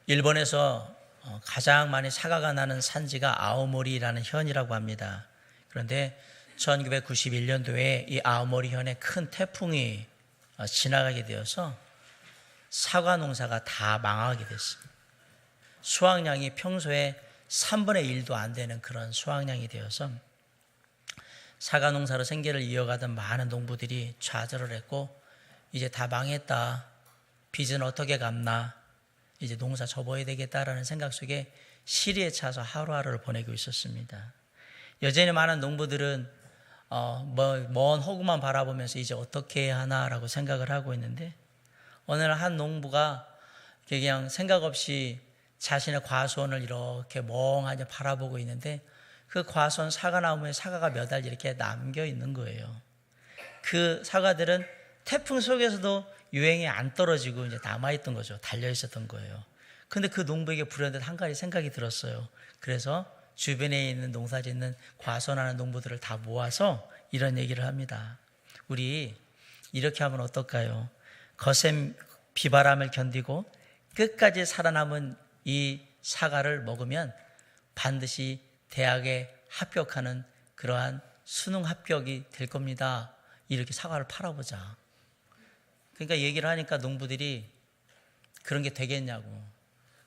일본에서 가장 많이 사과가 나는 산지가 아오모리라는 현이라고 합니다. 그런데 1991년도에 이 아오모리 현에 큰 태풍이 지나가게 되어서 사과 농사가 다 망하게 됐습니다. 수확량이 평소에 3분의 1도 안 되는 그런 수확량이 되어서 사과 농사로 생계를 이어가던 많은 농부들이 좌절을 했고, 이제 다 망했다, 빚은 어떻게 갚나, 이제 농사 접어야 되겠다라는 생각 속에 시리에 차서 하루하루를 보내고 있었습니다. 여전히 많은 농부들은 먼 호구만 바라보면서 이제 어떻게 해야 하나라고 생각을 하고 있는데, 어느 날 한 농부가 그냥 생각 없이 자신의 과수원을 이렇게 멍하니 바라보고 있는데, 그 과수원 사과나무에 사과가 몇 알 이렇게 남겨 있는 거예요. 그 사과들은 태풍 속에서도 유행이 안 떨어지고 이제 남아있던 거죠. 달려 있었던 거예요. 근데 그 농부에게 불현듯 한 가지 생각이 들었어요. 그래서 주변에 있는 농사 짓는 과수원하는 농부들을 다 모아서 이런 얘기를 합니다. 우리 이렇게 하면 어떨까요? 거센 비바람을 견디고 끝까지 살아남은 이 사과를 먹으면 반드시 대학에 합격하는 그러한 수능 합격이 될 겁니다. 이렇게 사과를 팔아보자. 그러니까 얘기를 하니까 농부들이 그런 게 되겠냐고,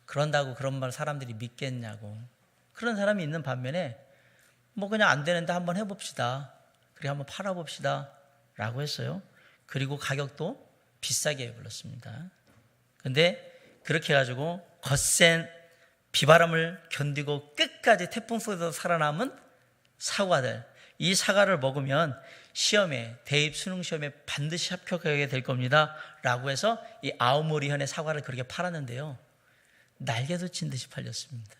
그런다고 그런 말 사람들이 믿겠냐고, 그런 사람이 있는 반면에 뭐 그냥 안 되는데 한번 해봅시다, 그래 한번 팔아봅시다 라고 했어요. 그리고 가격도 비싸게 불렀습니다. 근데 그렇게 해가지고 거센 비바람을 견디고 끝까지 태풍 속에서 살아남은 사과들, 이 사과를 먹으면 시험에, 대입 수능 시험에 반드시 합격하게 될 겁니다 라고 해서 이 아오모리 현의 사과를 그렇게 팔았는데요, 날개도 친 듯이 팔렸습니다.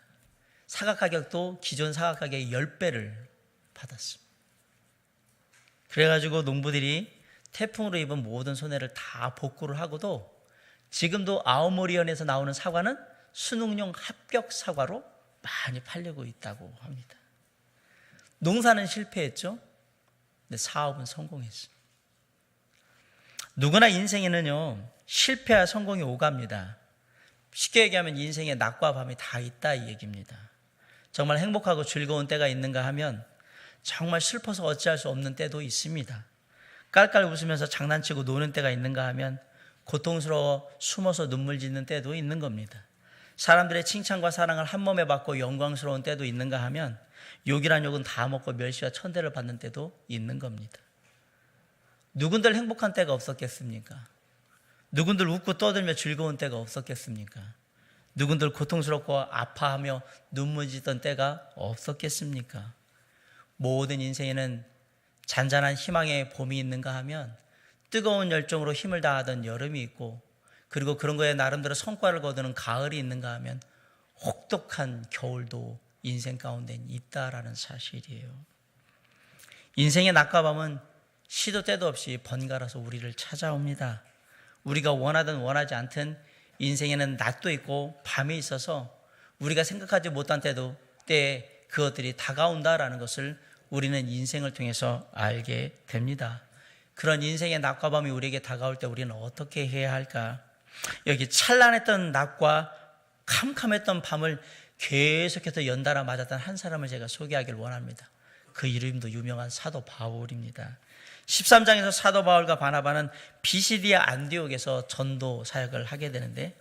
사과 가격도 기존 사과 가격의 10배를 받았습니다. 그래가지고 농부들이 태풍으로 입은 모든 손해를 다 복구를 하고도 지금도 아오모리 현에서 나오는 사과는 수능용 합격 사과로 많이 팔리고 있다고 합니다. 농사는 실패했죠. 근데 사업은 성공했어요. 누구나 인생에는요, 실패와 성공이 오갑니다. 쉽게 얘기하면 인생에 낮과 밤이 다 있다 이 얘기입니다. 정말 행복하고 즐거운 때가 있는가 하면 정말 슬퍼서 어찌할 수 없는 때도 있습니다. 깔깔 웃으면서 장난치고 노는 때가 있는가 하면 고통스러워 숨어서 눈물 짓는 때도 있는 겁니다. 사람들의 칭찬과 사랑을 한 몸에 받고 영광스러운 때도 있는가 하면 욕이란 욕은 다 먹고 멸시와 천대를 받는 때도 있는 겁니다. 누군들 행복한 때가 없었겠습니까? 누군들 웃고 떠들며 즐거운 때가 없었겠습니까? 누군들 고통스럽고 아파하며 눈물 짓던 때가 없었겠습니까? 모든 인생에는 잔잔한 희망의 봄이 있는가 하면 뜨거운 열정으로 힘을 다하던 여름이 있고, 그리고 그런 거에 나름대로 성과를 거두는 가을이 있는가 하면 혹독한 겨울도 인생 가운데 있다라는 사실이에요. 인생의 낮과 밤은 시도 때도 없이 번갈아서 우리를 찾아옵니다. 우리가 원하든 원하지 않든 인생에는 낮도 있고 밤이 있어서 우리가 생각하지 못한 때에 그것들이 다가온다라는 것을 우리는 인생을 통해서 알게 됩니다. 그런 인생의 낮과 밤이 우리에게 다가올 때 우리는 어떻게 해야 할까? 여기 찬란했던 낮과 캄캄했던 밤을 계속해서 연달아 맞았던 한 사람을 제가 소개하기를 원합니다. 그 이름도 유명한 사도 바울입니다. 13장에서 사도 바울과 바나바는 비시디아 안디옥에서 전도 사역을 하게 되는데,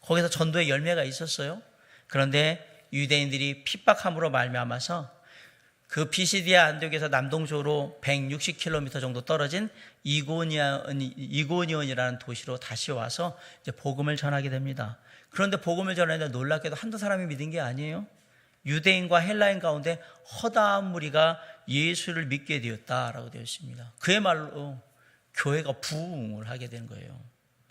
거기서 전도의 열매가 있었어요. 그런데 유대인들이 핍박함으로 말미암아서 그 비시디아 안디옥에서 남동쪽으로 160km 정도 떨어진 이고니온이라는 도시로 다시 와서 이제 복음을 전하게 됩니다. 그런데 복음을 전하는데 놀랍게도 한두 사람이 믿은 게 아니에요. 유대인과 헬라인 가운데 허다한 무리가 예수를 믿게 되었다라고 되어 있습니다. 그야말로 교회가 부흥을 하게 된 거예요.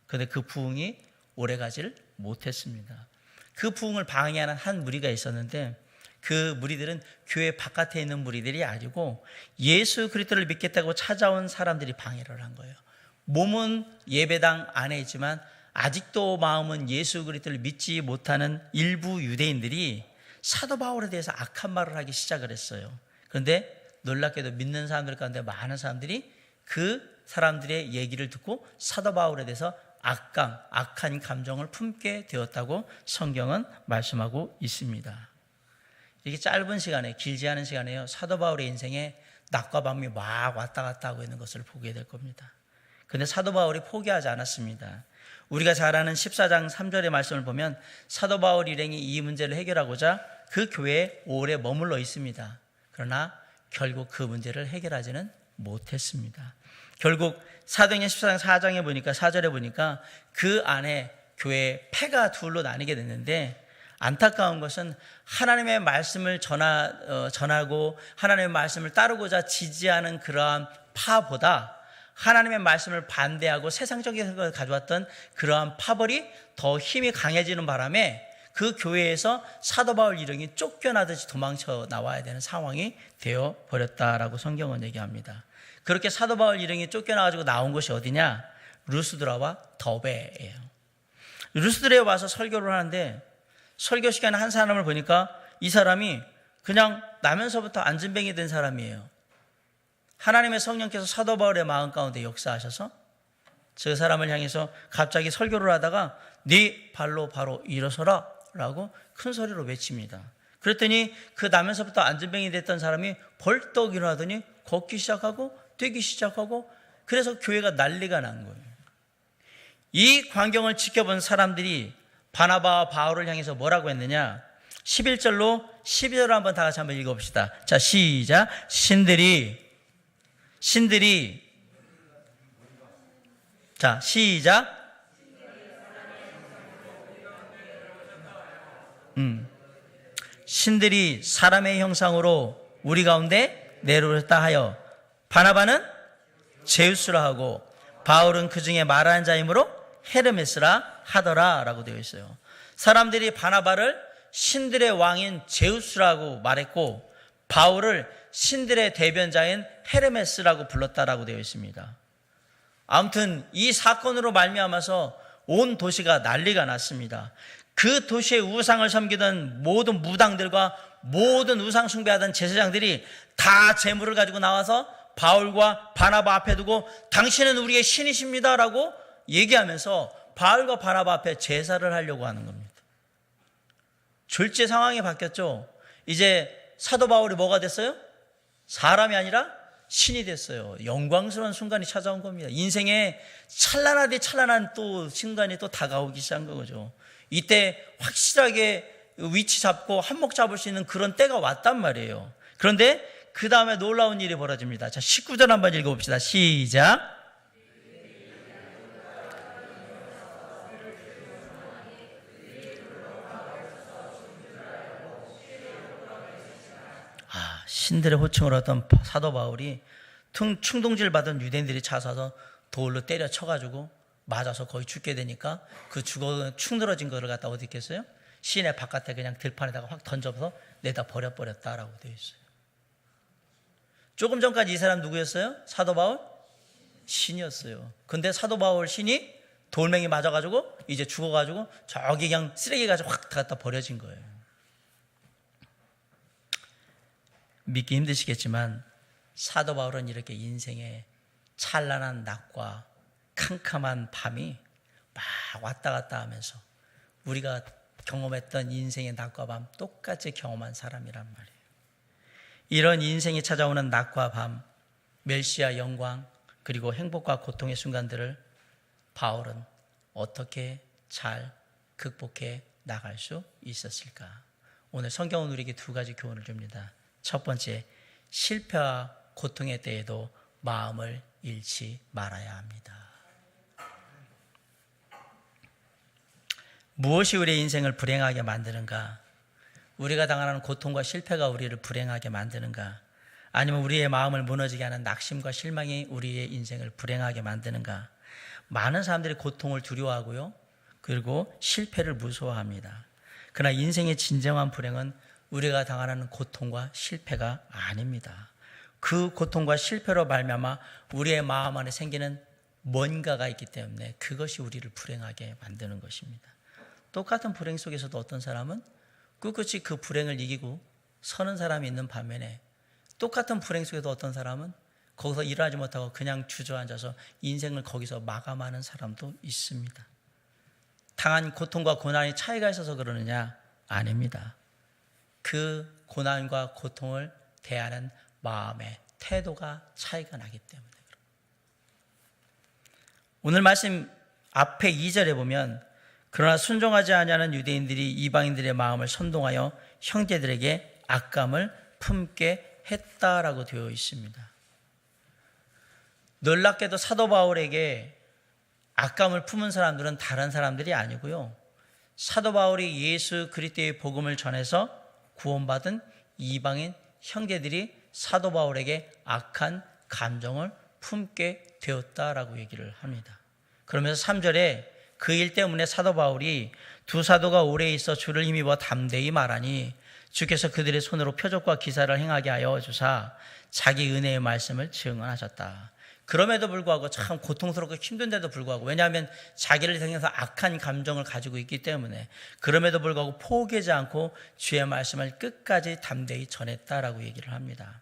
그런데 그 부흥이 오래가지를 못했습니다. 그 부흥을 방해하는 한 무리가 있었는데, 그 무리들은 교회 바깥에 있는 무리들이 아니고 예수 그리스도를 믿겠다고 찾아온 사람들이 방해를 한 거예요. 몸은 예배당 안에 있지만 아직도 마음은 예수 그리스도를 믿지 못하는 일부 유대인들이 사도 바울에 대해서 악한 말을 하기 시작을 했어요. 그런데 놀랍게도 믿는 사람들 가운데 많은 사람들이 그 사람들의 얘기를 듣고 사도 바울에 대해서 악한 감정을 품게 되었다고 성경은 말씀하고 있습니다. 이게 짧은 시간에, 길지 않은 시간에요, 사도 바울의 인생에 낮과 밤이 막 왔다 갔다 하고 있는 것을 보게 될 겁니다. 그런데 사도 바울이 포기하지 않았습니다. 우리가 잘 아는 14장 3절의 말씀을 보면 사도 바울 일행이 이 문제를 해결하고자 그 교회에 오래 머물러 있습니다. 그러나 결국 그 문제를 해결하지는 못했습니다. 결국 사도행전 14장 4장에 보니까, 4절에 보니까 그 안에 교회에 패가 둘로 나뉘게 됐는데, 안타까운 것은 하나님의 말씀을 전하고 하나님의 말씀을 따르고자 지지하는 그러한 파보다 하나님의 말씀을 반대하고 세상적인 것을 가져왔던 그러한 파벌이 더 힘이 강해지는 바람에 그 교회에서 사도 바울 일행이 쫓겨나듯이 도망쳐 나와야 되는 상황이 되어 버렸다라고 성경은 얘기합니다. 그렇게 사도 바울 일행이 쫓겨나가지고 나온 곳이 어디냐? 루스드라와 더베예요. 루스드라에 와서 설교를 하는데, 설교 시간에 한 사람을 보니까 이 사람이 그냥 나면서부터 안진뱅이 된 사람이에요. 하나님의 성령께서 사도 바울의 마음 가운데 역사하셔서 저 사람을 향해서 갑자기 설교를 하다가 네 발로 바로 일어서라 라고 큰 소리로 외칩니다. 그랬더니 그 나면서부터 안진뱅이 됐던 사람이 벌떡 일어나더니 걷기 시작하고 뛰기 시작하고, 그래서 교회가 난리가 난 거예요. 이 광경을 지켜본 사람들이 바나바와 바울을 향해서 뭐라고 했느냐? 11절로 12절을 한번 다 같이 한번 읽어봅시다. 자, 시작. 신들이 자, 시작. 신들이 사람의 형상으로 우리 가운데 내려오셨다 하여 바나바는 제우스라 하고 바울은 그 중에 말하는 자이므로 헤르메스라 하더라 라고 되어 있어요. 사람들이 바나바를 신들의 왕인 제우스라고 말했고 바울을 신들의 대변자인 헤르메스라고 불렀다라고 되어 있습니다. 아무튼 이 사건으로 말미암아서 온 도시가 난리가 났습니다. 그 도시의 우상을 섬기던 모든 무당들과 모든 우상 숭배하던 제사장들이 다 재물을 가지고 나와서 바울과 바나바 앞에 두고 당신은 우리의 신이십니다 라고 얘기하면서 바울과 바나바 앞에 제사를 하려고 하는 겁니다. 졸지의 상황이 바뀌었죠. 이제 사도 바울이 뭐가 됐어요? 사람이 아니라 신이 됐어요. 영광스러운 순간이 찾아온 겁니다. 인생에 찬란하디 찬란한 또 순간이 또 다가오기 시작한 거죠. 이때 확실하게 위치 잡고 한몫 잡을 수 있는 그런 때가 왔단 말이에요. 그런데 그 다음에 놀라운 일이 벌어집니다. 자, 19절 한번 읽어봅시다. 시작. 신들의 호칭을 얻던 사도 바울이 충동질 받은 유대인들이 찾아서 돌로 때려 쳐가지고 맞아서 거의 죽게 되니까 그 축 늘어진 거를 갖다 어디 있겠어요? 시내 바깥에 그냥 들판에다가 확 던져서 내다 버려버렸다라고 되어 있어요. 조금 전까지 이 사람 누구였어요? 사도 바울? 신이었어요. 근데 사도 바울 신이 돌멩이 맞아가지고 이제 죽어가지고 저기 그냥 쓰레기 가지고 확 갖다 버려진 거예요. 믿기 힘드시겠지만 사도 바울은 이렇게 인생의 찬란한 낮과 캄캄한 밤이 막 왔다 갔다 하면서 우리가 경험했던 인생의 낮과 밤 똑같이 경험한 사람이란 말이에요. 이런 인생이 찾아오는 낮과 밤, 멸시와 영광, 그리고 행복과 고통의 순간들을 바울은 어떻게 잘 극복해 나갈 수 있었을까? 오늘 성경은 우리에게 두 가지 교훈을 줍니다. 첫 번째, 실패와 고통의 때에도 마음을 잃지 말아야 합니다. 무엇이 우리의 인생을 불행하게 만드는가? 우리가 당하는 고통과 실패가 우리를 불행하게 만드는가? 아니면 우리의 마음을 무너지게 하는 낙심과 실망이 우리의 인생을 불행하게 만드는가? 많은 사람들이 고통을 두려워하고요, 그리고 실패를 무서워합니다. 그러나 인생의 진정한 불행은 우리가 당하는 고통과 실패가 아닙니다. 그 고통과 실패로 말미암아 우리의 마음 안에 생기는 뭔가가 있기 때문에 그것이 우리를 불행하게 만드는 것입니다. 똑같은 불행 속에서도 어떤 사람은 꿋꿋이 그 불행을 이기고 서는 사람이 있는 반면에 똑같은 불행 속에도 어떤 사람은 거기서 일하지 못하고 그냥 주저앉아서 인생을 거기서 마감하는 사람도 있습니다. 당한 고통과 고난이 차이가 있어서 그러느냐? 아닙니다. 그 고난과 고통을 대하는 마음의 태도가 차이가 나기 때문에 그렇습니다. 오늘 말씀 앞에 2절에 보면 그러나 순종하지 아니하는 유대인들이 이방인들의 마음을 선동하여 형제들에게 악감을 품게 했다라고 되어 있습니다. 놀랍게도 사도 바울에게 악감을 품은 사람들은 다른 사람들이 아니고요. 사도 바울이 예수 그리스도의 복음을 전해서 구원받은 이방인 형제들이 사도 바울에게 악한 감정을 품게 되었다라고 얘기를 합니다. 그러면서 3절에 그 일 때문에 사도 바울이 두 사도가 오래 있어 주를 힘입어 담대히 말하니 주께서 그들의 손으로 표적과 기사를 행하게 하여 주사 자기 은혜의 말씀을 증언하셨다. 그럼에도 불구하고 참 고통스럽고 힘든데도 불구하고, 왜냐하면 자기를 향해서 악한 감정을 가지고 있기 때문에 그럼에도 불구하고 포기하지 않고 주의 말씀을 끝까지 담대히 전했다라고 얘기를 합니다.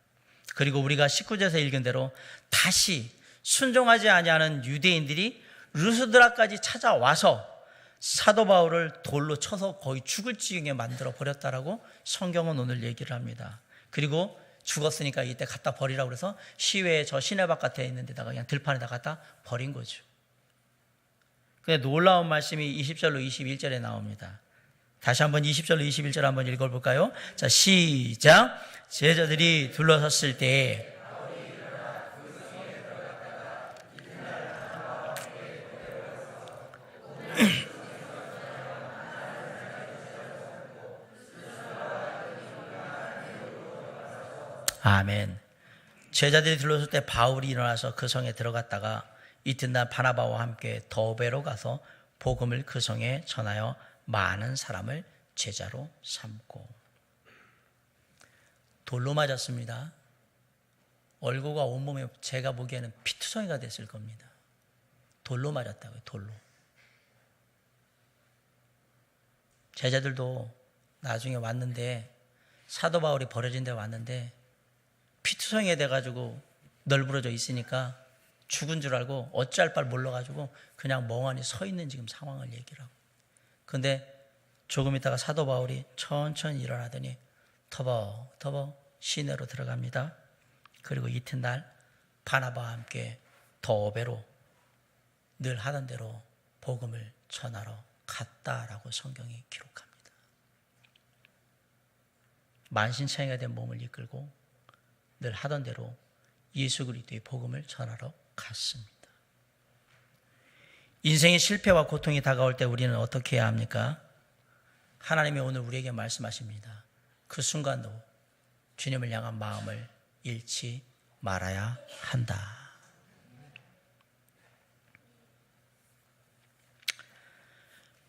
그리고 우리가 19절에서 읽은 대로 다시 순종하지 아니하는 유대인들이 루스드라까지 찾아와서 사도 바울을 돌로 쳐서 거의 죽을 지경에 만들어 버렸다라고 성경은 오늘 얘기를 합니다. 그리고 죽었으니까 이때 갖다 버리라고 그래서 시외에 저 시내 바깥에 있는 데다가 그냥 들판에다 갖다 버린 거죠. 근데 놀라운 말씀이 20절로 21절에 나옵니다. 다시 한번 20절로 21절 한번 읽어볼까요? 자, 시작. 제자들이 둘러섰을 때 아멘. 제자들이 들러설 때 바울이 일어나서 그 성에 들어갔다가 이튿날 바나바와 함께 더베로 가서 복음을 그 성에 전하여 많은 사람을 제자로 삼고. 돌로 맞았습니다. 얼굴과 온몸에 제가 보기에는 피투성이가 됐을 겁니다. 돌로 맞았다고요. 돌로. 제자들도 나중에 왔는데, 사도 바울이 버려진 데 왔는데 피투성이가 돼가지고 널브러져 있으니까 죽은 줄 알고 어찌할 바를 몰라가지고 그냥 멍하니 서 있는 지금 상황을 얘기를 하고. 그런데 조금 있다가 사도 바울이 천천히 일어나더니 터벅터벅 시내로 들어갑니다. 그리고 이튿날 바나바와 함께 더베로 늘 하던 대로 복음을 전하러 갔다라고 성경이 기록합니다. 만신창이가 된 몸을 이끌고 늘 하던 대로 예수 그리스도의 복음을 전하러 갔습니다. 인생의 실패와 고통이 다가올 때 우리는 어떻게 해야 합니까? 하나님이 오늘 우리에게 말씀하십니다. 그 순간도 주님을 향한 마음을 잃지 말아야 한다.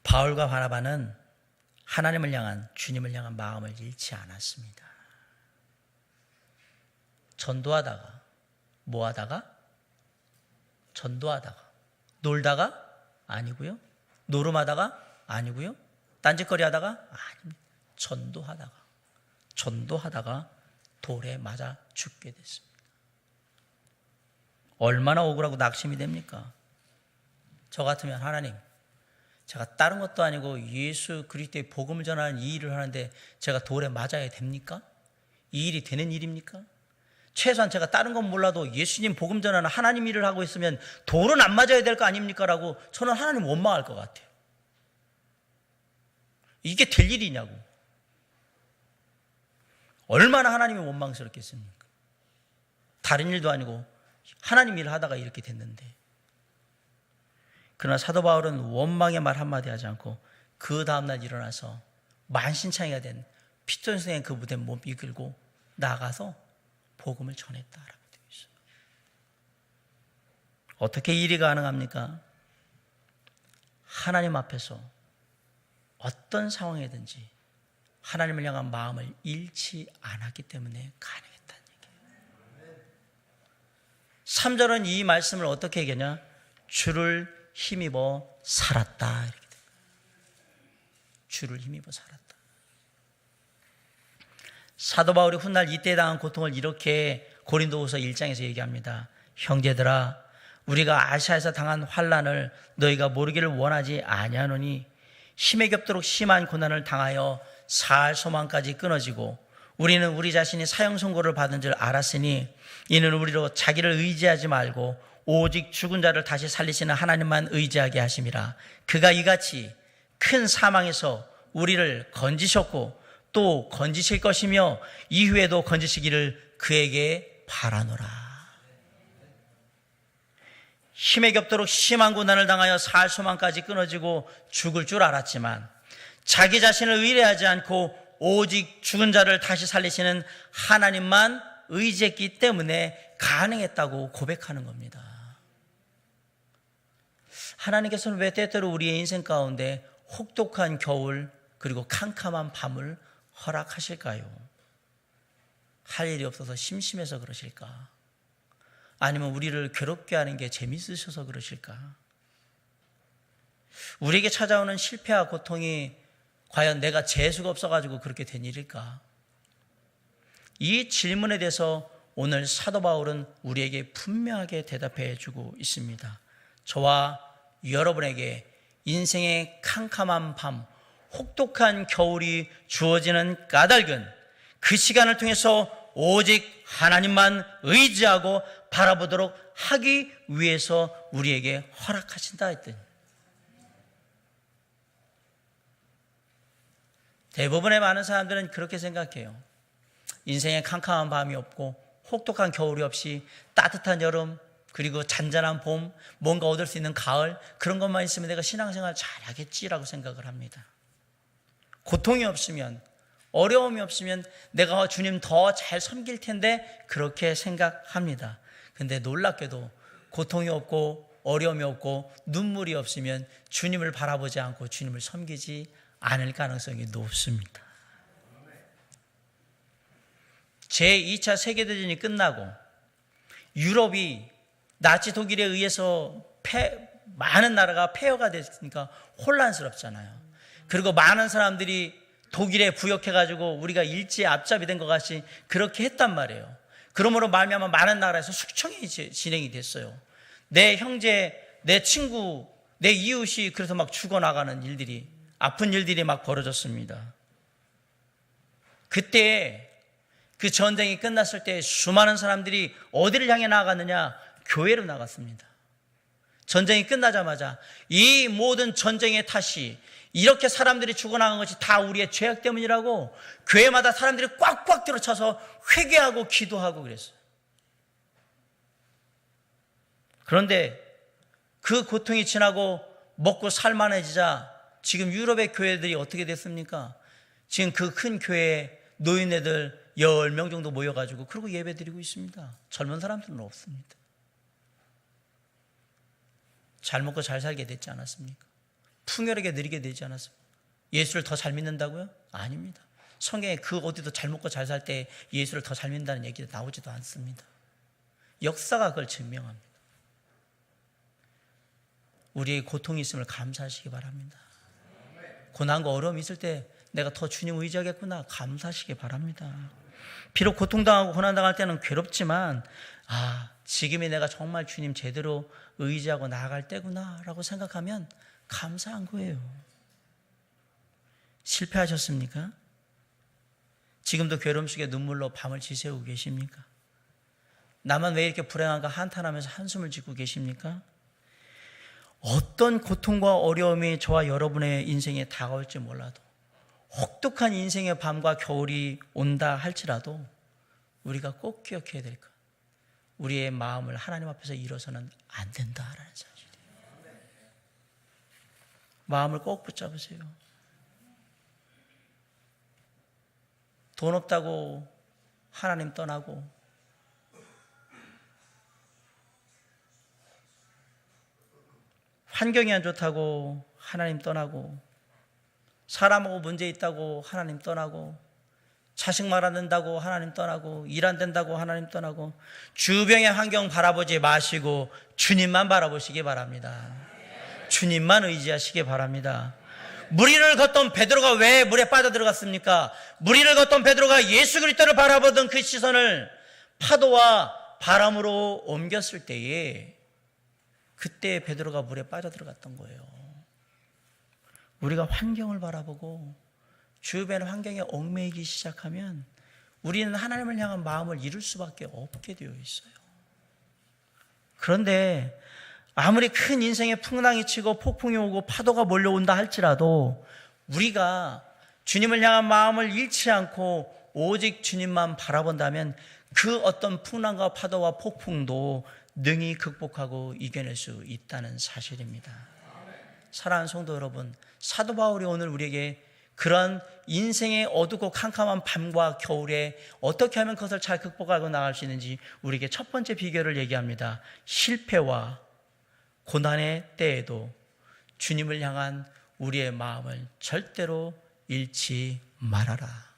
바울과 바나바는 하나님을 향한, 주님을 향한 마음을 잃지 않았습니다. 전도하다가, 뭐 하다가? 전도하다가. 놀다가? 아니고요. 노름하다가? 아니고요. 딴짓거리 하다가? 아닙니다. 전도하다가 돌에 맞아 죽게 됐습니다. 얼마나 억울하고 낙심이 됩니까? 저 같으면 하나님, 제가 다른 것도 아니고 예수 그리스도의 복음을 전하는 이 일을 하는데 제가 돌에 맞아야 됩니까? 이 일이 되는 일입니까? 최소한 제가 다른 건 몰라도 예수님 복음 전하는 하나님 일을 하고 있으면 돌은 안 맞아야 될 거 아닙니까? 라고 저는 하나님 원망할 것 같아요. 이게 될 일이냐고. 얼마나 하나님이 원망스럽겠습니까? 다른 일도 아니고 하나님 일을 하다가 이렇게 됐는데. 그러나 사도 바울은 원망의 말 한마디 하지 않고 그 다음날 일어나서 만신창이가 된 피톤성의 그 무대 몸 이끌고 나가서 복음을 전했다라고 되어 있어요. 어떻게 일이 가능합니까? 하나님 앞에서 어떤 상황이든지 하나님을 향한 마음을 잃지 않았기 때문에 가능했다는 얘기예요. 3절은 이 말씀을 어떻게 얘기하냐? 주를 힘입어 살았다. 이렇게 됩니다. 주를 힘입어 살았다. 사도 바울이 훗날 이때 당한 고통을 이렇게 고린도후서 1장에서 얘기합니다. 형제들아, 우리가 아시아에서 당한 환난을 너희가 모르기를 원하지 아니하노니 힘에 겹도록 심한 고난을 당하여 살 소망까지 끊어지고 우리는 우리 자신이 사형 선고를 받은 줄 알았으니 이는 우리로 자기를 의지하지 말고 오직 죽은 자를 다시 살리시는 하나님만 의지하게 하심이라. 그가 이같이 큰 사망에서 우리를 건지셨고 또 건지실 것이며 이후에도 건지시기를 그에게 바라노라. 힘에 겹도록 심한 고난을 당하여 살 소망까지 끊어지고 죽을 줄 알았지만 자기 자신을 의뢰하지 않고 오직 죽은 자를 다시 살리시는 하나님만 의지했기 때문에 가능했다고 고백하는 겁니다. 하나님께서는 왜 때때로 우리의 인생 가운데 혹독한 겨울 그리고 캄캄한 밤을 허락하실까요? 할 일이 없어서 심심해서 그러실까? 아니면 우리를 괴롭게 하는 게 재밌으셔서 그러실까? 우리에게 찾아오는 실패와 고통이 과연 내가 재수가 없어가지고 그렇게 된 일일까? 이 질문에 대해서 오늘 사도 바울은 우리에게 분명하게 대답해 주고 있습니다. 저와 여러분에게 인생의 캄캄한 밤, 혹독한 겨울이 주어지는 까닭은 그 시간을 통해서 오직 하나님만 의지하고 바라보도록 하기 위해서 우리에게 허락하신다 했더니 대부분의 많은 사람들은 그렇게 생각해요. 인생에 캄캄한 밤이 없고 혹독한 겨울이 없이 따뜻한 여름 그리고 잔잔한 봄, 뭔가 얻을 수 있는 가을, 그런 것만 있으면 내가 신앙생활 잘하겠지라고 생각을 합니다. 고통이 없으면, 어려움이 없으면 내가 주님 더 잘 섬길 텐데 그렇게 생각합니다. 근데 놀랍게도 고통이 없고 어려움이 없고 눈물이 없으면 주님을 바라보지 않고 주님을 섬기지 않을 가능성이 높습니다. 제2차 세계대전이 끝나고 유럽이 나치 독일에 의해서 많은 나라가 폐허가 됐으니까 혼란스럽잖아요. 그리고 많은 사람들이 독일에 부역해가지고 우리가 일제의 앞잡이 된 것 같이 그렇게 했단 말이에요. 그러므로 말미암아 많은 나라에서 숙청이 진행이 됐어요. 내 형제, 내 친구, 내 이웃이 그래서 막 죽어나가는 일들이, 아픈 일들이 막 벌어졌습니다. 그때 그 전쟁이 끝났을 때 수많은 사람들이 어디를 향해 나아갔느냐? 교회로 나갔습니다. 전쟁이 끝나자마자 이 모든 전쟁의 탓이 이렇게 사람들이 죽어나간 것이 다 우리의 죄악 때문이라고 교회마다 사람들이 꽉꽉 들어차서 회개하고 기도하고 그랬어요. 그런데 그 고통이 지나고 먹고 살만해지자 지금 유럽의 교회들이 어떻게 됐습니까? 지금 그 큰 교회에 노인네들 10명 정도 모여가지고 그러고 예배 드리고 있습니다. 젊은 사람들은 없습니다. 잘 먹고 잘 살게 됐지 않았습니까? 풍요롭게 누리게 되지 않았습니까? 예수를 더 잘 믿는다고요? 아닙니다. 성경에 그 어디도 잘 먹고 잘 살 때 예수를 더 잘 믿는다는 얘기가 나오지도 않습니다. 역사가 그걸 증명합니다. 우리의 고통이 있음을 감사하시기 바랍니다. 고난과 어려움이 있을 때 내가 더 주님 의지하겠구나 감사하시기 바랍니다. 비록 고통당하고 고난당할 때는 괴롭지만 지금이 내가 정말 주님 제대로 의지하고 나아갈 때구나 라고 생각하면 감사한 거예요. 실패하셨습니까? 지금도 괴로움 속에 눈물로 밤을 지새우고 계십니까? 나만 왜 이렇게 불행한가 한탄하면서 한숨을 짓고 계십니까? 어떤 고통과 어려움이 저와 여러분의 인생에 다가올지 몰라도 혹독한 인생의 밤과 겨울이 온다 할지라도 우리가 꼭 기억해야 될 것, 우리의 마음을 하나님 앞에서 잃어서는 안 된다라는 사실이에요. 마음을 꼭 붙잡으세요. 돈 없다고 하나님 떠나고, 환경이 안 좋다고 하나님 떠나고, 사람하고 문제 있다고 하나님 떠나고, 자식 말 안 된다고 하나님 떠나고, 일 안 된다고 하나님 떠나고, 주변의 환경 바라보지 마시고 주님만 바라보시기 바랍니다. 주님만 의지하시기 바랍니다. 무리를 걷던 베드로가 왜 물에 빠져들어갔습니까? 무리를 걷던 베드로가 예수 그리스도를 바라보던 그 시선을 파도와 바람으로 옮겼을 때에 그때 베드로가 물에 빠져들어갔던 거예요. 우리가 환경을 바라보고 주변 환경에 얽매이기 시작하면 우리는 하나님을 향한 마음을 잃을 수밖에 없게 되어 있어요. 그런데 아무리 큰 인생의 풍랑이 치고 폭풍이 오고 파도가 몰려온다 할지라도 우리가 주님을 향한 마음을 잃지 않고 오직 주님만 바라본다면 그 어떤 풍랑과 파도와 폭풍도 능히 극복하고 이겨낼 수 있다는 사실입니다. 사랑하는 성도 여러분, 사도 바울이 오늘 우리에게 그런 인생의 어둡고 캄캄한 밤과 겨울에 어떻게 하면 그것을 잘 극복하고 나갈 수 있는지 우리에게 첫 번째 비결을 얘기합니다. 실패와 고난의 때에도 주님을 향한 우리의 마음을 절대로 잃지 말아라.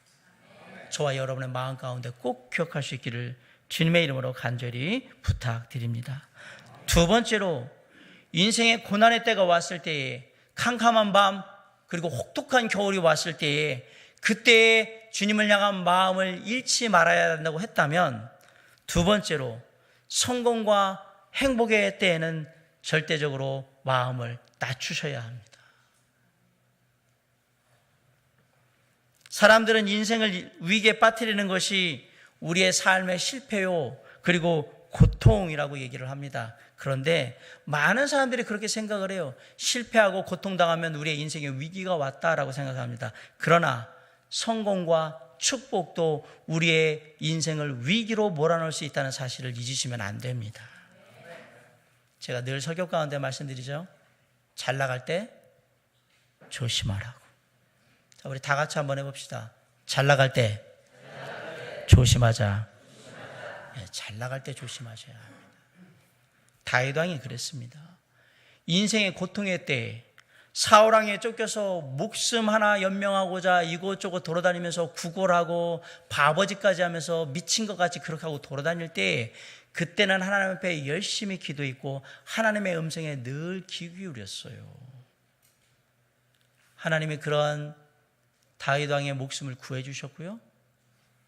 저와 여러분의 마음 가운데 꼭 기억할 수 있기를 주님의 이름으로 간절히 부탁드립니다. 두 번째로, 인생의 고난의 때가 왔을 때에, 캄캄한 밤 그리고 혹독한 겨울이 왔을 때에 그때에 주님을 향한 마음을 잃지 말아야 한다고 했다면, 두 번째로 성공과 행복의 때에는 절대적으로 마음을 낮추셔야 합니다. 사람들은 인생을 위기에 빠뜨리는 것이 우리의 삶의 실패요 그리고 고통이라고 얘기를 합니다. 그런데 많은 사람들이 그렇게 생각을 해요. 실패하고 고통당하면 우리의 인생에 위기가 왔다라고 생각합니다. 그러나 성공과 축복도 우리의 인생을 위기로 몰아넣을 수 있다는 사실을 잊으시면 안 됩니다. 제가 늘 설교 가운데 말씀드리죠. 잘 나갈 때 조심하라고. 자, 우리 다 같이 한번 해봅시다. 잘 나갈 때 조심하자. 네, 잘 나갈 때 조심하셔야 합니다. 다윗 왕이 그랬습니다. 인생의 고통의 때에 사울왕에 쫓겨서 목숨 하나 연명하고자 이곳저곳 돌아다니면서 구걸하고 바버짓까지 하면서 미친 것 같이 그렇게 하고 돌아다닐 때, 그때는 하나님 앞에 열심히 기도했고 하나님의 음성에 늘 귀 기울였어요. 하나님이 그런 다윗 왕의 목숨을 구해주셨고요,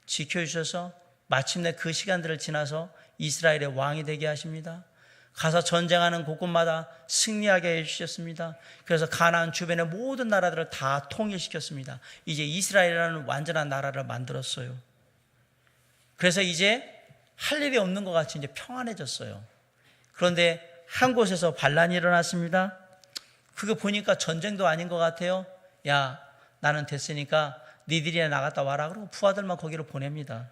지켜주셔서 마침내 그 시간들을 지나서 이스라엘의 왕이 되게 하십니다. 가서 전쟁하는 곳곳마다 승리하게 해주셨습니다. 그래서 가나안 주변의 모든 나라들을 다 통일시켰습니다. 이제 이스라엘이라는 완전한 나라를 만들었어요. 그래서 이제 할 일이 없는 것 같이 이제 평안해졌어요. 그런데 한 곳에서 반란이 일어났습니다. 그거 보니까 전쟁도 아닌 것 같아요. 야, 나는 됐으니까 니들이나 나갔다 와라. 그러고 부하들만 거기로 보냅니다.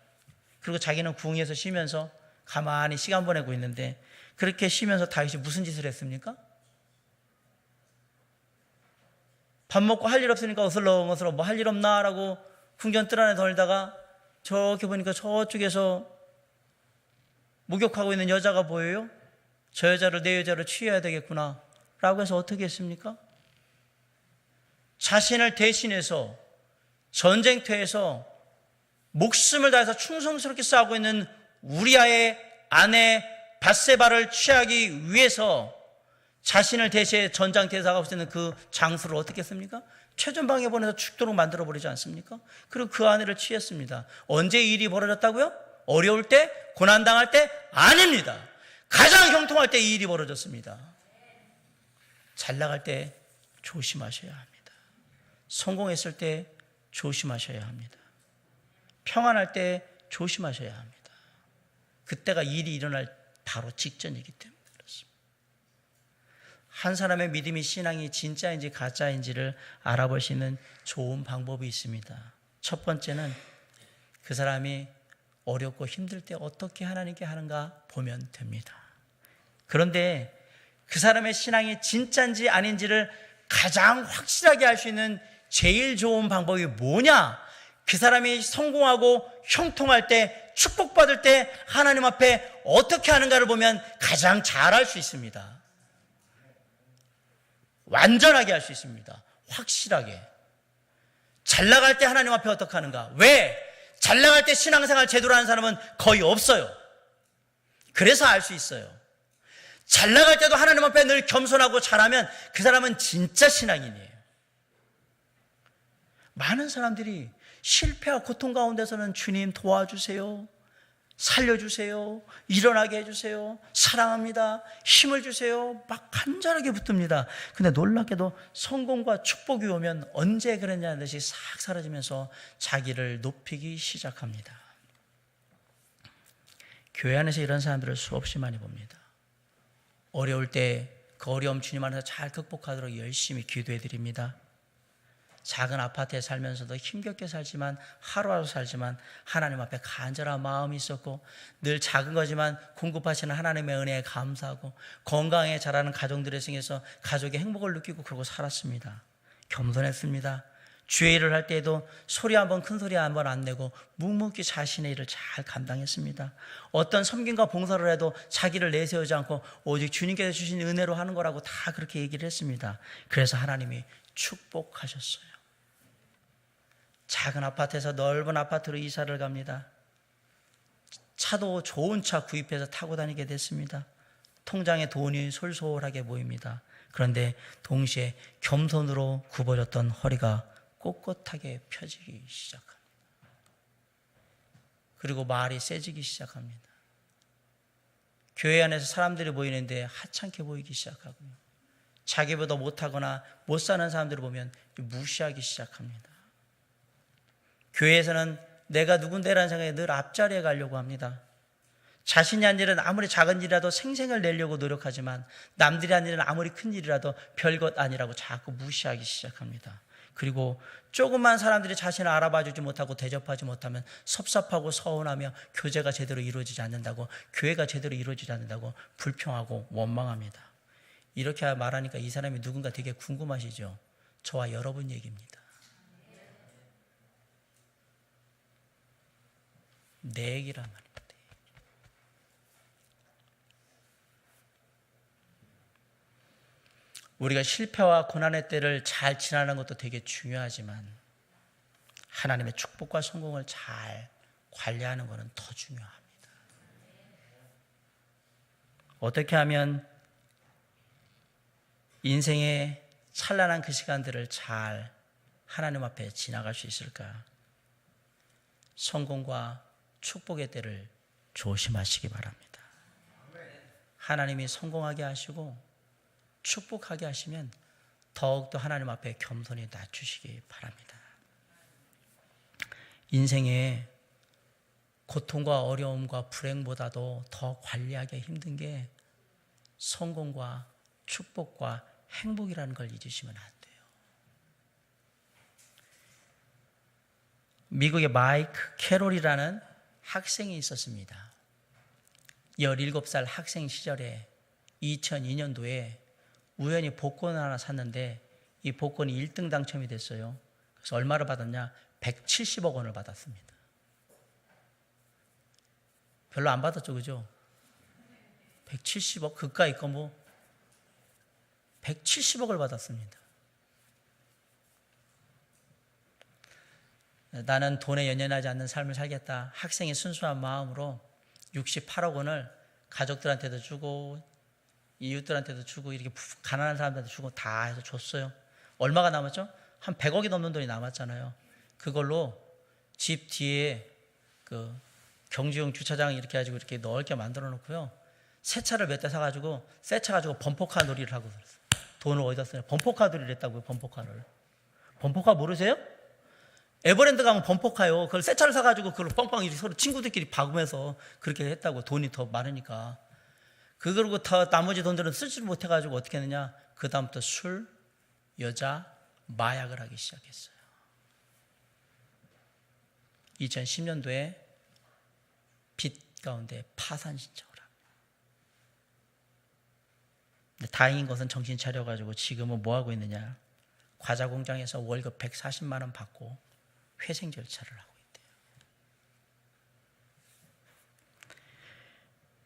그리고 자기는 궁에서 쉬면서 가만히 시간 보내고 있는데, 그렇게 쉬면서 다윗이 무슨 짓을 했습니까? 밥 먹고 할 일 없으니까 어슬렁어슬렁 뭐 할 일 없나 라고 궁전 뜰 안에 덜다가 저렇게 보니까 저쪽에서 목욕하고 있는 여자가 보여요. 저 여자를 내 여자로 취해야 되겠구나 라고 해서 어떻게 했습니까? 자신을 대신해서 전쟁터에서 목숨을 다해서 충성스럽게 싸우고 있는 우리아의 아내 밧세바를 취하기 위해서 자신을 대신해 전장터에 나가고 있는 그 장수를 어떻게 했습니까? 최전방에 보내서 죽도록 만들어버리지 않습니까? 그리고 그 아내를 취했습니다. 언제 이 일이 벌어졌다고요? 어려울 때? 고난당할 때? 아닙니다. 가장 형통할 때 이 일이 벌어졌습니다. 잘 나갈 때 조심하셔야 합니다. 성공했을 때 조심하셔야 합니다. 평안할 때 조심하셔야 합니다. 그때가 일이 일어날 바로 직전이기 때문에 그렇습니다. 한 사람의 믿음이 신앙이 진짜인지 가짜인지를 알아볼 수 있는 좋은 방법이 있습니다. 첫 번째는 그 사람이 어렵고 힘들 때 어떻게 하나님께 하는가 보면 됩니다. 그런데 그 사람의 신앙이 진짜인지 아닌지를 가장 확실하게 알 수 있는 제일 좋은 방법이 뭐냐? 그 사람이 성공하고 형통할 때, 축복받을 때 하나님 앞에 어떻게 하는가를 보면 가장 잘 알 수 있습니다. 완전하게 알 수 있습니다. 확실하게. 잘 나갈 때 하나님 앞에 어떻게 하는가? 왜? 잘 나갈 때 신앙생활 제대로 하는 사람은 거의 없어요. 그래서 알 수 있어요. 잘 나갈 때도 하나님 앞에 늘 겸손하고 잘하면 그 사람은 진짜 신앙인이에요. 많은 사람들이 실패와 고통 가운데서는 주님 도와주세요, 살려주세요. 일어나게 해주세요. 사랑합니다. 힘을 주세요. 막 간절하게 붙듭니다. 근데 놀랍게도 성공과 축복이 오면 언제 그랬냐는 듯이 싹 사라지면서 자기를 높이기 시작합니다. 교회 안에서 이런 사람들을 수없이 많이 봅니다. 어려울 때 그 어려움 주님 안에서 잘 극복하도록 열심히 기도해 드립니다. 작은 아파트에 살면서도 힘겹게 살지만 하루하루 살지만 하나님 앞에 간절한 마음이 있었고 늘 작은 거지만 공급하시는 하나님의 은혜에 감사하고 건강에 자라는 가정들의 생에서 가족의 행복을 느끼고 그러고 살았습니다. 겸손했습니다. 주의 일을 할 때에도 소리 한번 큰 소리 한번 안 내고 묵묵히 자신의 일을 잘 감당했습니다. 어떤 섬김과 봉사를 해도 자기를 내세우지 않고 오직 주님께서 주신 은혜로 하는 거라고 다 그렇게 얘기를 했습니다. 그래서 하나님이 축복하셨어요. 작은 아파트에서 넓은 아파트로 이사를 갑니다. 차도 좋은 차 구입해서 타고 다니게 됐습니다. 통장에 돈이 솔솔하게 보입니다. 그런데 동시에 겸손으로 굽어졌던 허리가 꼿꼿하게 펴지기 시작합니다. 그리고 말이 세지기 시작합니다. 교회 안에서 사람들이 보이는데 하찮게 보이기 시작하고요. 자기보다 못하거나 못 사는 사람들을 보면 무시하기 시작합니다. 교회에서는 내가 누군데라는 생각에 늘 앞자리에 가려고 합니다. 자신이 한 일은 아무리 작은 일이라도 생생을 내려고 노력하지만 남들이 한 일은 아무리 큰 일이라도 별것 아니라고 자꾸 무시하기 시작합니다. 그리고 조금만 사람들이 자신을 알아봐주지 못하고 대접하지 못하면 섭섭하고 서운하며 교제가 제대로 이루어지지 않는다고, 교회가 제대로 이루어지지 않는다고 불평하고 원망합니다. 이렇게 말하니까 이 사람이 누군가 되게 궁금하시죠? 저와 여러분 얘기입니다. 내 얘기란 말입니다. 우리가 실패와 고난의 때를 잘 지나는 것도 되게 중요하지만 하나님의 축복과 성공을 잘 관리하는 것은 더 중요합니다. 어떻게 하면 인생의 찬란한 그 시간들을 잘 하나님 앞에 지나갈 수 있을까? 성공과 축복의 때를 조심하시기 바랍니다. 하나님이 성공하게 하시고 축복하게 하시면 더욱더 하나님 앞에 겸손히 낮추시기 바랍니다. 인생의 고통과 어려움과 불행보다도 더 관리하기 힘든 게 성공과 축복과 행복이라는 걸 잊으시면 안 돼요. 미국의 마이크 캐롤이라는 학생이 있었습니다. 17살 학생 시절에 2002년도에 우연히 복권을 하나 샀는데 이 복권이 1등 당첨이 됐어요. 그래서 얼마를 받았냐? 170억 원을 받았습니다. 별로 안 받았죠, 그죠? 170억, 그까이 거 뭐 170억을 받았습니다. 나는 돈에 연연하지 않는 삶을 살겠다. 학생의 순수한 마음으로 68억 원을 가족들한테도 주고 이웃들한테도 주고 이렇게 가난한 사람들한테 주고 다 해서 줬어요. 얼마가 남았죠? 한 100억이 넘는 돈이 남았잖아요. 그걸로 집 뒤에 그 경주용 주차장 이렇게 해가지고 이렇게 넓게 만들어 놓고요. 새 차를 몇 대 사가지고 새 차 가지고 범퍼카 놀이를 하고 그랬어요. 돈을 어디다 쓰냐? 범퍼카 놀이를 했다고요. 범퍼카를. 범퍼카 모르세요? 에버랜드 가면 범퍼카요. 그걸 새 차를 사가지고 그걸 뻥뻥 이렇게 서로 친구들끼리 박으면서 그렇게 했다고. 돈이 더 많으니까. 그리고 더 나머지 돈들은 쓰지를 못해가지고 어떻게 했느냐? 그 다음부터 술, 여자, 마약을 하기 시작했어요. 2010년도에 빚 가운데 파산 신청을 합니다. 근데 다행인 것은 정신 차려가지고 지금은 뭐 하고 있느냐? 과자 공장에서 월급 140만 원 받고 회생 절차를 하고 있대요.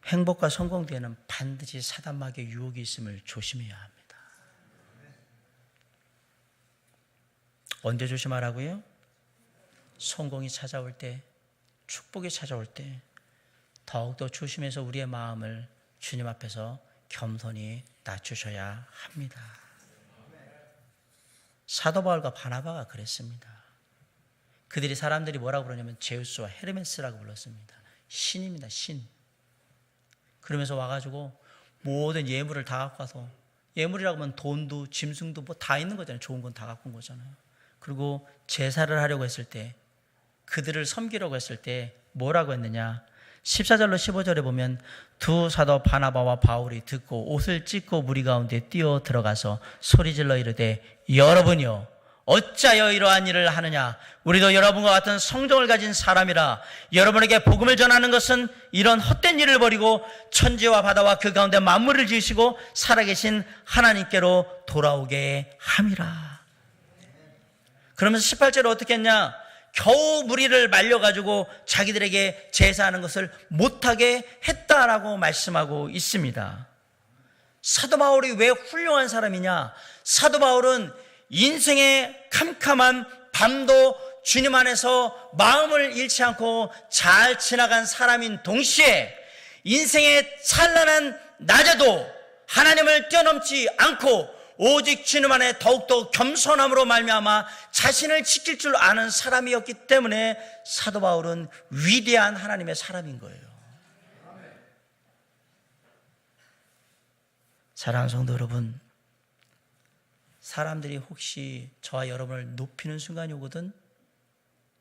행복과 성공 뒤에는 반드시 사단마귀의 유혹이 있음을 조심해야 합니다. 언제 조심하라고요? 성공이 찾아올 때, 축복이 찾아올 때 더욱더 조심해서 우리의 마음을 주님 앞에서 겸손히 낮추셔야 합니다. 사도 바울과 바나바가 그랬습니다. 그들이 사람들이 뭐라고 그러냐면 제우스와 헤르메스라고 불렀습니다. 신입니다. 신. 그러면서 와가지고 모든 예물을 다 갖고 와서, 예물이라고 하면 돈도 짐승도 뭐 다 있는 거잖아요. 좋은 건 다 갖고 온 거잖아요. 그리고 제사를 하려고 했을 때, 그들을 섬기려고 했을 때 뭐라고 했느냐. 14절로 15절에 보면 두 사도 바나바와 바울이 듣고 옷을 찢고 무리 가운데 뛰어 들어가서 소리질러 이르되 여러분이요 어찌하여 이러한 일을 하느냐. 우리도 여러분과 같은 성정을 가진 사람이라. 여러분에게 복음을 전하는 것은 이런 헛된 일을 버리고 천지와 바다와 그 가운데 만물을 지으시고 살아계신 하나님께로 돌아오게 함이라. 그러면서 18절에 어떻게 했냐. 겨우 무리를 말려가지고 자기들에게 제사하는 것을 못하게 했다라고 말씀하고 있습니다. 사도 바울이 왜 훌륭한 사람이냐. 사도 바울은 인생의 캄캄한 밤도 주님 안에서 마음을 잃지 않고 잘 지나간 사람인 동시에 인생의 찬란한 낮에도 하나님을 뛰어넘지 않고 오직 주님 안에 더욱더 겸손함으로 말미암아 자신을 지킬 줄 아는 사람이었기 때문에 사도 바울은 위대한 하나님의 사람인 거예요. 사랑하는 성도 여러분, 사람들이 혹시 저와 여러분을 높이는 순간이 오거든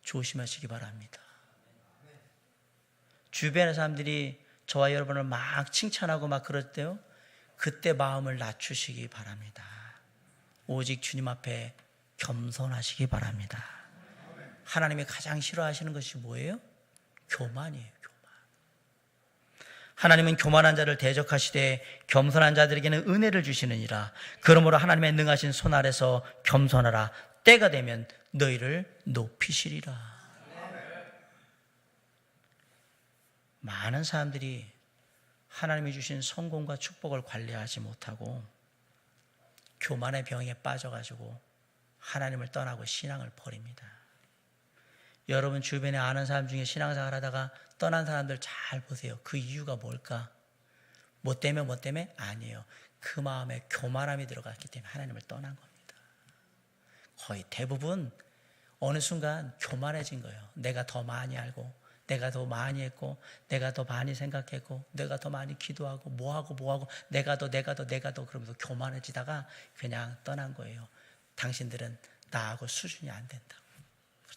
조심하시기 바랍니다. 주변의 사람들이 저와 여러분을 막 칭찬하고 막 그럴 때요, 그때 마음을 낮추시기 바랍니다. 오직 주님 앞에 겸손하시기 바랍니다. 하나님이 가장 싫어하시는 것이 뭐예요? 교만이에요. 교만. 하나님은 교만한 자를 대적하시되 겸손한 자들에게는 은혜를 주시느니라. 그러므로 하나님의 능하신 손 아래서 겸손하라. 때가 되면 너희를 높이시리라. 많은 사람들이 하나님이 주신 성공과 축복을 관리하지 못하고 교만의 병에 빠져가지고 하나님을 떠나고 신앙을 버립니다. 여러분 주변에 아는 사람 중에 신앙생활 하다가 떠난 사람들 잘 보세요. 그 이유가 뭘까? 뭐 때문에? 아니에요. 그 마음에 교만함이 들어갔기 때문에 하나님을 떠난 겁니다. 거의 대부분 어느 순간 교만해진 거예요. 내가 더 많이 알고, 내가 더 많이 했고, 내가 더 많이 생각했고, 내가 더 많이 기도하고, 뭐하고 내가 더 그러면서 교만해지다가 그냥 떠난 거예요. 당신들은 나하고 수준이 안 된다고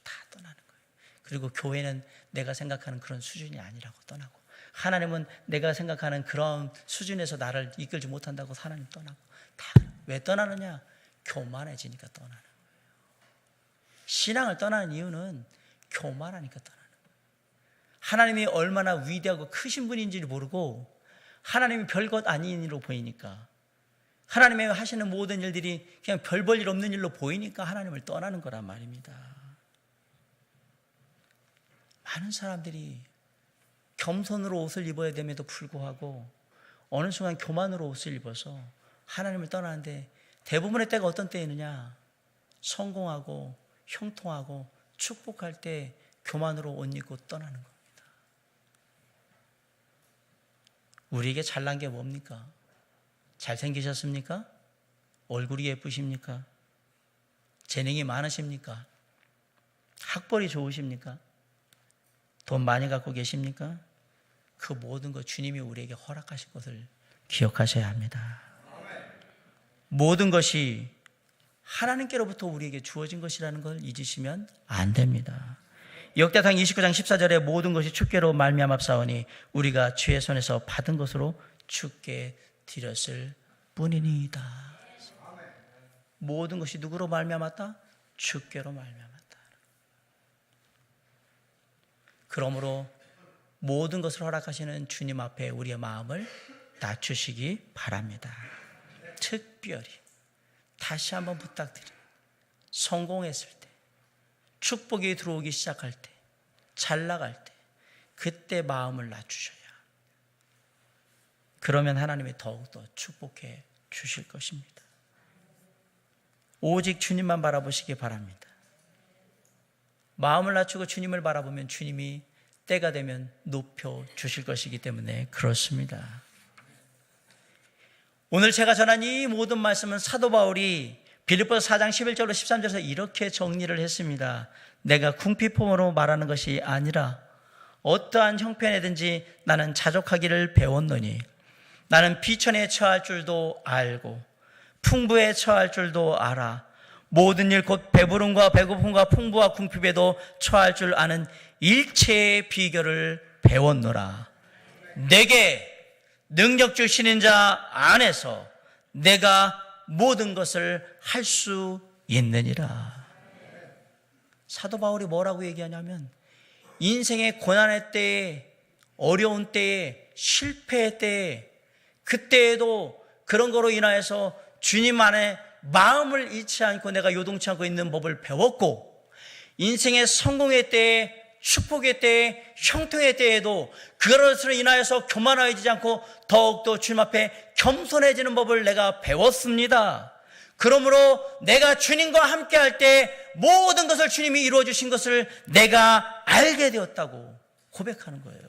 다 떠나는 거예요. 그리고 교회는 내가 생각하는 그런 수준이 아니라고 떠나고, 하나님은 내가 생각하는 그런 수준에서 나를 이끌지 못한다고 하나님 떠나고, 다 왜 떠나느냐? 교만해지니까 떠나는 거예요. 신앙을 떠나는 이유는 교만하니까 떠나는 거예요. 하나님이 얼마나 위대하고 크신 분인지를 모르고 하나님이 별것 아닌 일로 보이니까, 하나님이 하시는 모든 일들이 그냥 별 볼 일 없는 일로 보이니까 하나님을 떠나는 거란 말입니다. 많은 사람들이 겸손으로 옷을 입어야 됨에도 불구하고 어느 순간 교만으로 옷을 입어서 하나님을 떠나는데, 대부분의 때가 어떤 때이느냐? 성공하고 형통하고 축복할 때 교만으로 옷 입고 떠나는 겁니다. 우리에게 잘난 게 뭡니까? 잘생기셨습니까? 얼굴이 예쁘십니까? 재능이 많으십니까? 학벌이 좋으십니까? 돈 많이 갖고 계십니까? 그 모든 것 주님이 우리에게 허락하신 것을 기억하셔야 합니다. 모든 것이 하나님께로부터 우리에게 주어진 것이라는 걸 잊으시면 안 됩니다. 역대상 29장 14절에 모든 것이 주께로 말미암았사오니 우리가 주의 손에서 받은 것으로 주께 드렸을 뿐이니이다. 모든 것이 누구로 말미암았다? 주께로 말미암았다. 그러므로 모든 것을 허락하시는 주님 앞에 우리의 마음을 낮추시기 바랍니다. 특별히 다시 한번 부탁드려요. 성공했을 때, 축복이 들어오기 시작할 때, 잘 나갈 때, 그때 마음을 낮추셔야, 그러면 하나님이 더욱더 축복해 주실 것입니다. 오직 주님만 바라보시기 바랍니다. 마음을 낮추고 주님을 바라보면 주님이 때가 되면 높여 주실 것이기 때문에 그렇습니다. 오늘 제가 전한 이 모든 말씀은 사도 바울이 빌립보서 4장 11절로 13절에서 이렇게 정리를 했습니다. 내가 궁핍함으로 말하는 것이 아니라 어떠한 형편에든지 나는 자족하기를 배웠노니 나는 비천에 처할 줄도 알고 풍부에 처할 줄도 알아. 모든 일 곧 배부름과 배고픔과 풍부와 궁핍에도 처할 줄 아는 일체의 비결을 배웠노라. 내게 능력 주시는 자 안에서 내가 모든 것을 할 수 있느니라. 사도 바울이 뭐라고 얘기하냐면 인생의 고난의 때에, 어려운 때에, 실패의 때에, 그때에도 그런 거로 인하여서 주님 안에 마음을 잃지 않고 내가 요동치 않고 있는 법을 배웠고, 인생의 성공의 때에, 축복의 때에, 형통의 때에도 그것으로 인하여서 교만해지지 않고 더욱더 주님 앞에 겸손해지는 법을 내가 배웠습니다. 그러므로 내가 주님과 함께 할 때 모든 것을 주님이 이루어 주신 것을 내가 알게 되었다고 고백하는 거예요.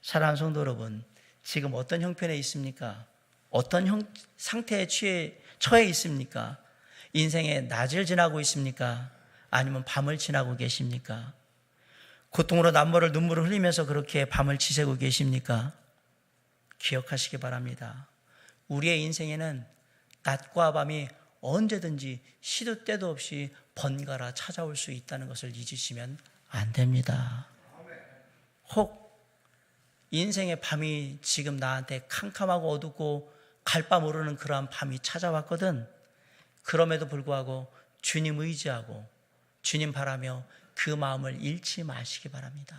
사랑하는 성도 여러분, 지금 어떤 형편에 있습니까? 어떤 상태에 처해 있습니까? 인생의 낮을 지나고 있습니까? 아니면 밤을 지나고 계십니까? 고통으로 남모를 눈물을 흘리면서 그렇게 밤을 지새고 계십니까? 기억하시기 바랍니다. 우리의 인생에는 낮과 밤이 언제든지 시도 때도 없이 번갈아 찾아올 수 있다는 것을 잊으시면 안 됩니다. 혹 인생의 밤이 지금 나한테 캄캄하고 어둡고 갈 바 모르는 그러한 밤이 찾아왔거든. 그럼에도 불구하고 주님 의지하고 주님 바라며 그 마음을 잃지 마시기 바랍니다.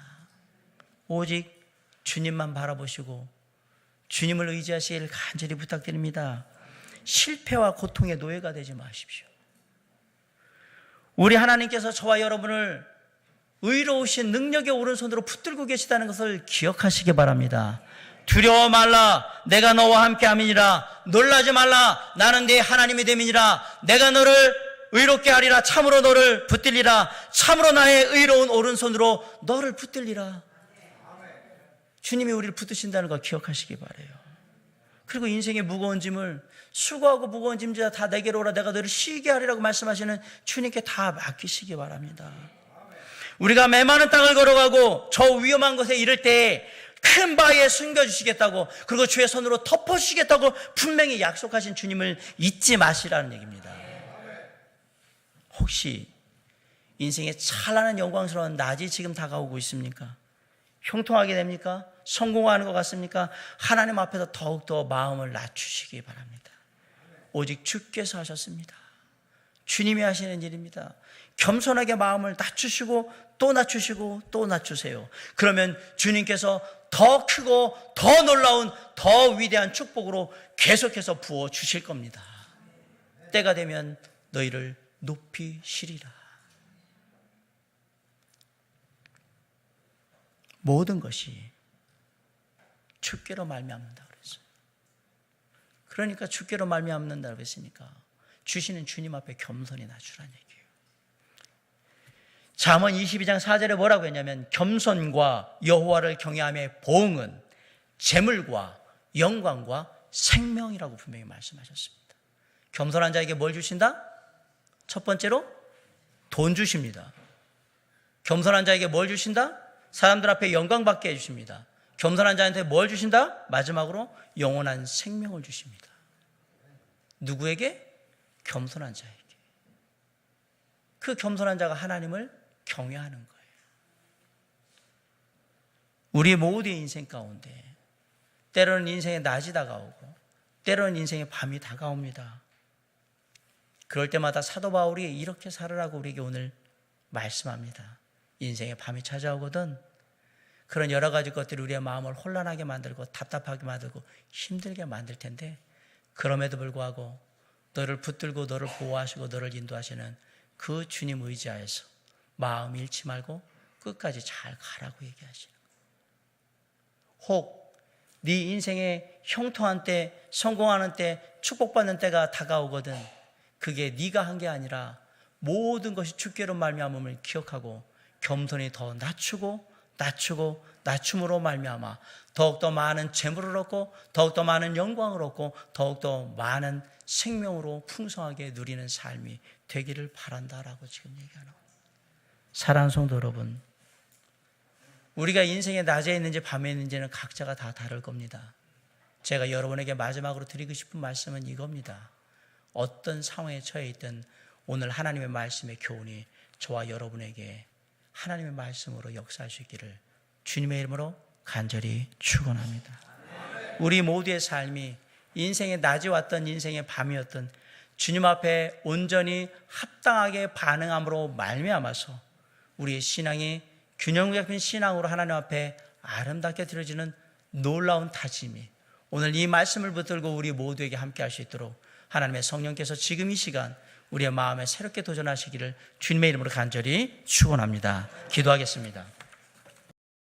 오직 주님만 바라보시고 주님을 의지하시길 간절히 부탁드립니다. 실패와 고통의 노예가 되지 마십시오. 우리 하나님께서 저와 여러분을 의로우신 능력의 오른손으로 붙들고 계시다는 것을 기억하시기 바랍니다. 두려워 말라, 내가 너와 함께 함이니라. 놀라지 말라, 나는 네 하나님이 됨이니라. 내가 너를 의롭게 하리라. 참으로 너를 붙들리라. 참으로 나의 의로운 오른손으로 너를 붙들리라. 주님이 우리를 붙드신다는 걸 기억하시기 바라요. 그리고 인생의 무거운 짐을, 수고하고 무거운 짐자 다 내게로 오라, 내가 너를 쉬게 하리라고 말씀하시는 주님께 다 맡기시기 바랍니다. 우리가 메마른 땅을 걸어가고 저 위험한 곳에 이를 때 큰 바위에 숨겨주시겠다고, 그리고 주의 손으로 덮어주시겠다고 분명히 약속하신 주님을 잊지 마시라는 얘기입니다. 혹시 인생의 찬란한 영광스러운 낮이 지금 다가오고 있습니까? 형통하게 됩니까? 성공하는 것 같습니까? 하나님 앞에서 더욱더 마음을 낮추시기 바랍니다. 오직 주께서 하셨습니다. 주님이 하시는 일입니다. 겸손하게 마음을 낮추시고 또 낮추시고 또 낮추세요. 그러면 주님께서 더 크고 더 놀라운 더 위대한 축복으로 계속해서 부어 주실 겁니다. 때가 되면 너희를 높이시리라. 모든 것이 주께로 말미암는다 그랬어요. 그러니까 주께로 말미암는다고 했으니까 주시는 주님 앞에 겸손히 낮추라는 얘기예요. 잠언 22장 4절에 뭐라고 했냐면 겸손과 여호와를 경외함의 보응은 재물과 영광과 생명이라고 분명히 말씀하셨습니다. 겸손한 자에게 뭘 주신다? 첫 번째로 돈 주십니다. 겸손한 자에게 뭘 주신다? 사람들 앞에 영광 받게 해주십니다. 겸손한 자한테 뭘 주신다? 마지막으로 영원한 생명을 주십니다. 누구에게? 겸손한 자에게. 그 겸손한 자가 하나님을 경외하는 거예요. 우리 모두의 인생 가운데 때로는 인생의 낮이 다가오고 때로는 인생의 밤이 다가옵니다. 그럴 때마다 사도 바울이 이렇게 살으라고 우리에게 오늘 말씀합니다. 인생의 밤이 찾아오거든 그런 여러 가지 것들이 우리의 마음을 혼란하게 만들고 답답하게 만들고 힘들게 만들 텐데, 그럼에도 불구하고 너를 붙들고 너를 보호하시고 너를 인도하시는 그 주님 의지하여서 마음 잃지 말고 끝까지 잘 가라고 얘기하시는 거예요. 혹 네 인생의 형통한 때, 성공하는 때, 축복받는 때가 다가오거든 그게 네가 한 게 아니라 모든 것이 주께로 말미암음을 기억하고 겸손히 더 낮추고 낮춤으로 말미암아 더욱더 많은 재물을 얻고 더욱더 많은 영광을 얻고 더욱더 많은 생명으로 풍성하게 누리는 삶이 되기를 바란다라고 지금 얘기하는 거예요. 사랑하는 성도 여러분, 우리가 인생의 낮에 있는지 밤에 있는지는 각자가 다 다를 겁니다. 제가 여러분에게 마지막으로 드리고 싶은 말씀은 이겁니다. 어떤 상황에 처해 있든 오늘 하나님의 말씀의 교훈이 저와 여러분에게 하나님의 말씀으로 역사하시기를 주님의 이름으로 간절히 축원합니다. 우리 모두의 삶이 인생의 낮이 왔던 인생의 밤이었던 주님 앞에 온전히 합당하게 반응함으로 말미암아서 우리의 신앙이 균형 잡힌 신앙으로 하나님 앞에 아름답게 드려지는 놀라운 다짐이 오늘 이 말씀을 붙들고 우리 모두에게 함께 할 수 있도록 하나님의 성령께서 지금 이 시간 우리의 마음에 새롭게 도전하시기를 주님의 이름으로 간절히 축원합니다. 기도하겠습니다.